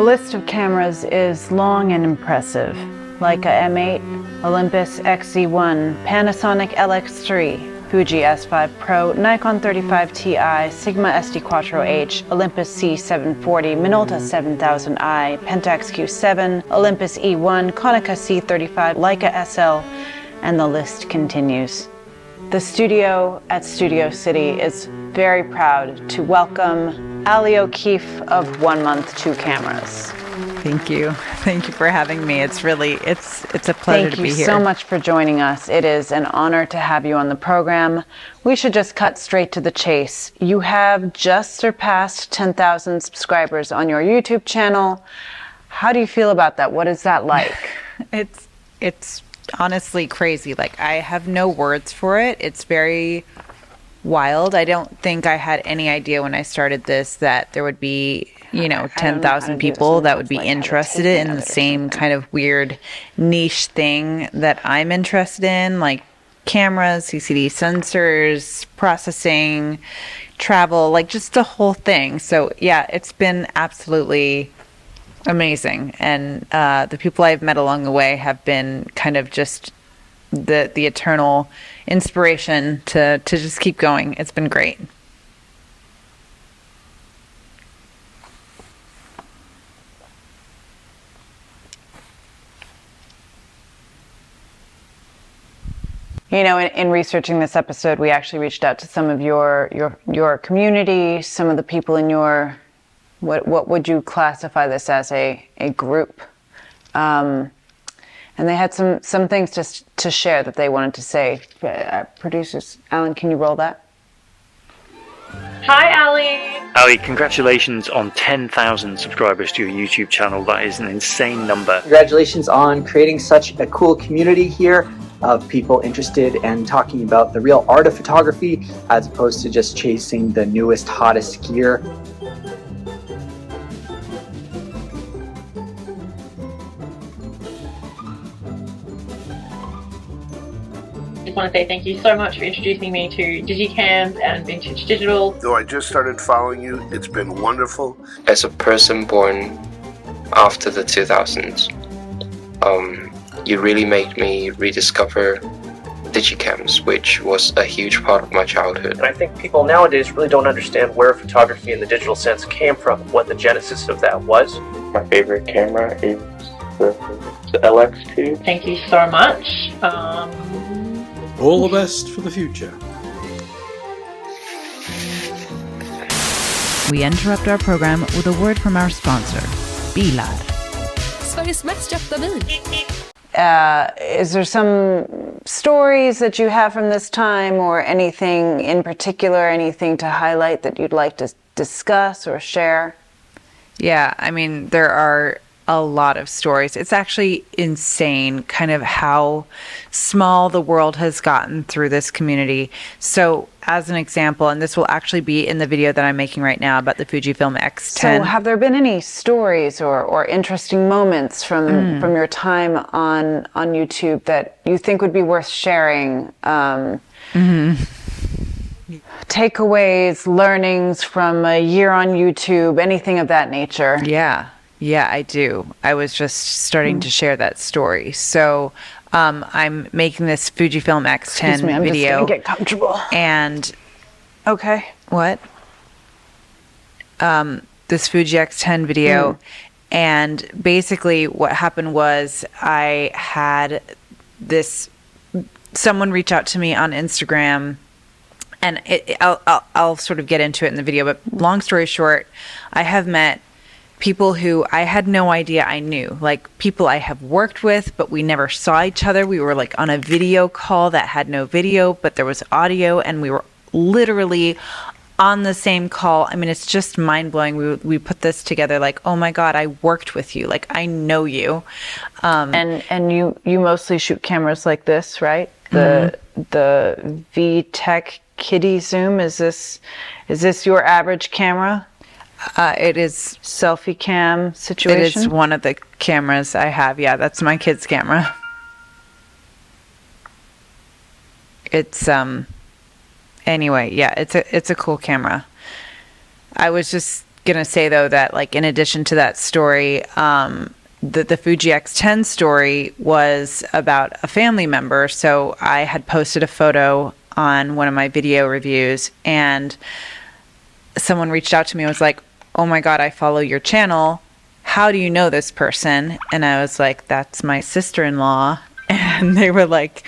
list of cameras is long and impressive. Leica M8, Olympus XZ1, Panasonic LX3, Fuji S5 Pro, Nikon 35 Ti, Sigma SD Quattro H, Olympus C740, Minolta 7000i, Pentax Q7, Olympus E1, Konica C35, Leica SL, and the list continues. The studio at Studio City is very proud to welcome Ali O'Keefe of 1 Month, 2 Cameras. Thank you. Thank you for having me. It's a pleasure to be here. Thank you so much for joining us. It is an honor to have you on the program. We should just cut straight to the chase. You have just surpassed 10,000 subscribers on your YouTube channel. How do you feel about that? What is that like? It's honestly crazy. Like, I have no words for it. It's very wild. I don't think I had any idea when I started this that there would be 10,000 people that would be interested in the same kind of weird niche thing that I'm interested in, like cameras, CCD sensors, processing, travel, like just the whole thing. So yeah, it's been absolutely amazing. And the people I've met along the way have been kind of just the eternal inspiration to just keep going. It's been great. You know, in researching this episode, we actually reached out to some of your community, some of the people in your, what would you classify this as, a group? And they had some things to share that they wanted to say. Producers, Alan, can you roll that? Hi, Ali. Ali, congratulations on 10,000 subscribers to your YouTube channel. That is an insane number. Congratulations on creating such a cool community here of people interested in talking about the real art of photography as opposed to just chasing the newest, hottest gear. I just want to say thank you so much for introducing me to Digicams and Vintage Digital. Though I just started following you, it's been wonderful. As a person born after the 2000s, you really made me rediscover Digicams, which was a huge part of my childhood. And I think people nowadays really don't understand where photography in the digital sense came from, what the genesis of that was. My favorite camera is the LX2. Thank you so much. All the best for the future. We interrupt our program with a word from our sponsor, Bilar. Sveriges mest köpta bil. Is there some stories that you have from this time, or anything in particular, anything to highlight that you'd like to discuss or share? Yeah, I mean, there are a lot of stories. It's actually insane kind of how small the world has gotten through this community. So as an example, and this will actually be in the video that I'm making right now about the Fujifilm X10. So have there been any stories or interesting moments from your time on YouTube that you think would be worth sharing? Takeaways, learnings from a year on YouTube, anything of that nature? Yeah, I do. I was just starting to share that story. So I'm making this Fujifilm X10 I'm video. Just gonna get comfortable. And okay, what? This Fuji X10 video. And basically what happened was I had someone reach out to me on Instagram, and I'll sort of get into it in the video, but long story short, I have met people who I had no idea I knew, like people I have worked with, but we never saw each other. We were like on a video call that had no video, but there was audio, and we were literally on the same call. I mean, it's just mind blowing. We put this together like, oh my God, I worked with you. Like, I know you. And you mostly shoot cameras like this, right? The VTech Kitty Zoom. Is this your average camera? It is selfie cam situation. It is one of the cameras I have. Yeah, that's my kid's camera. It's anyway, yeah, it's a cool camera. I was just gonna say though that like in addition to that story, the Fuji X10 story was about a family member. So I had posted a photo on one of my video reviews, and someone reached out to me and was like, "Oh my God, I follow your channel. How do you know this person?" And I was like, "That's my sister-in-law." And they were like,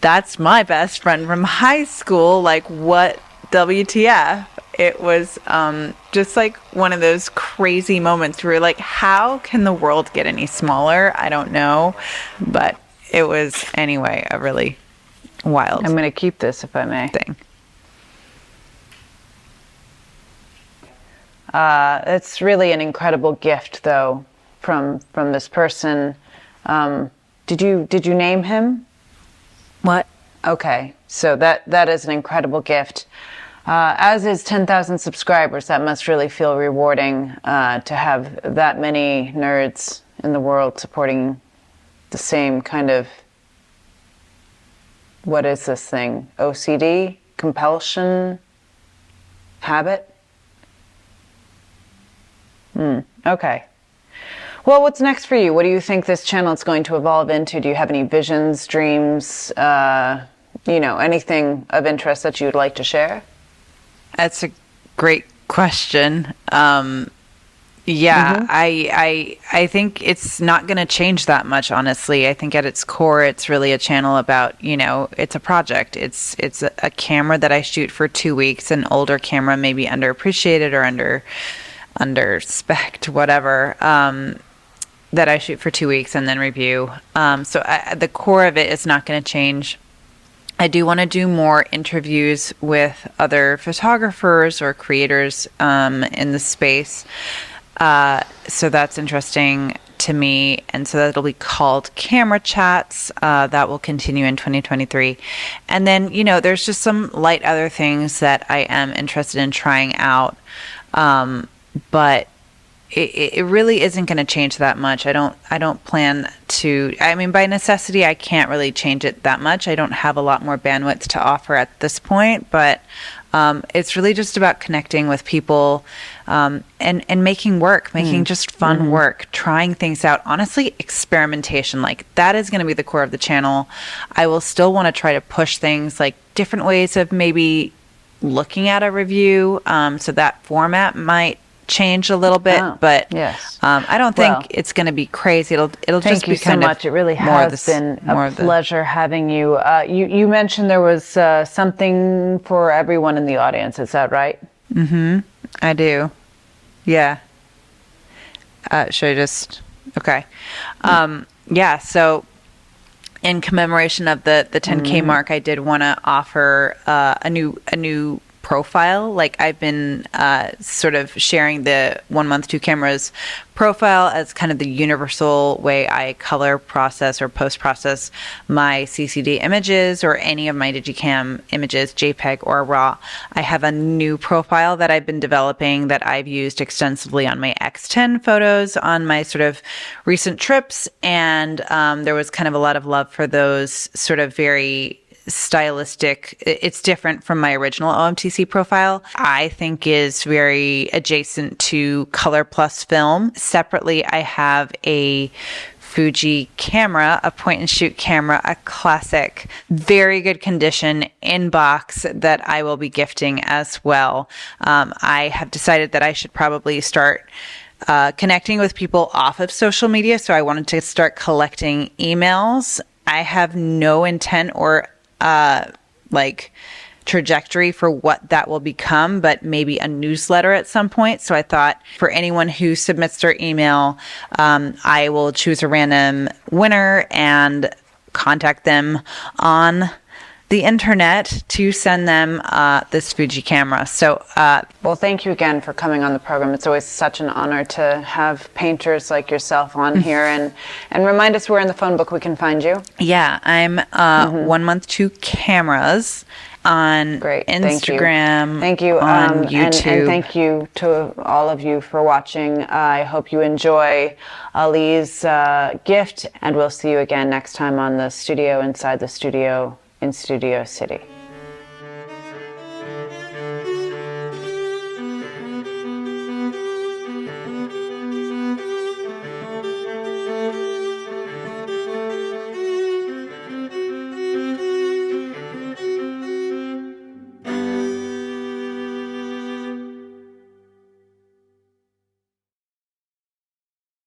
"That's my best friend from high school. Like, what WTF?" It was just like one of those crazy moments where you're like, how can the world get any smaller? I don't know. But it was, anyway, a really wild I'm going to keep this, if I may. thing. It's really an incredible gift, though, from this person. Did you name him? What? Okay, so that is an incredible gift. As is 10,000 subscribers, that must really feel rewarding to have that many nerds in the world supporting the same kind of, what is this thing? OCD? Compulsion? Habit? Okay. Well, what's next for you? What do you think this channel is going to evolve into? Do you have any visions, dreams, anything of interest that you'd like to share? That's a great question. I think it's not going to change that much, honestly. I think at its core, it's really a channel about, it's a project. It's a camera that I shoot for 2 weeks, an older camera, maybe underappreciated or under spec'd, whatever, that I shoot for 2 weeks and then review. The core of it is not going to change. I do want to do more interviews with other photographers or creators in the space. So that's interesting to me. And so that'll be called Camera Chats. That will continue in 2023. And then, there's just some light other things that I am interested in trying out. But it really isn't going to change that much. I don't plan to. I mean, by necessity, I can't really change it that much. I don't have a lot more bandwidth to offer at this point, but it's really just about connecting with people and making work, making just fun work, trying things out. Honestly, experimentation, like that is going to be the core of the channel. I will still want to try to push things like different ways of maybe looking at a review. So that format might change a little bit, but yes. I don't think it's going to be crazy. It'll just be kind of much. It really has been a pleasure having you. You mentioned there was something for everyone in the audience. Is that right? I do. Yeah. Should I just? Okay. So in commemoration of the 10K mark, I did want to offer a new profile. Like I've been sort of sharing the 1 month 2 cameras profile as kind of the universal way I color process or post process my CCD images or any of my Digicam images, JPEG or RAW. I have a new profile that I've been developing that I've used extensively on my X10 photos on my sort of recent trips, and there was kind of a lot of love for those sort of very stylistic. It's different from my original OMTC profile. I think is very adjacent to color plus film. Separately, I have a Fuji camera, a point and shoot camera, a classic, very good condition in box that I will be gifting as well. I have decided that I should probably start connecting with people off of social media. So I wanted to start collecting emails. I have no intent or trajectory for what that will become, but maybe a newsletter at some point. So I thought for anyone who submits their email, I will choose a random winner and contact them on the internet to send them this Fuji camera. So, well, thank you again for coming on the program. It's always such an honor to have painters like yourself on here, and remind us where in the phone book we can find you. Yeah, I'm 1 month 2 cameras on Instagram. Thank you. On YouTube. And thank you to all of you for watching. I hope you enjoy Ali's gift, and we'll see you again next time on the studio inside the studio in Studio City.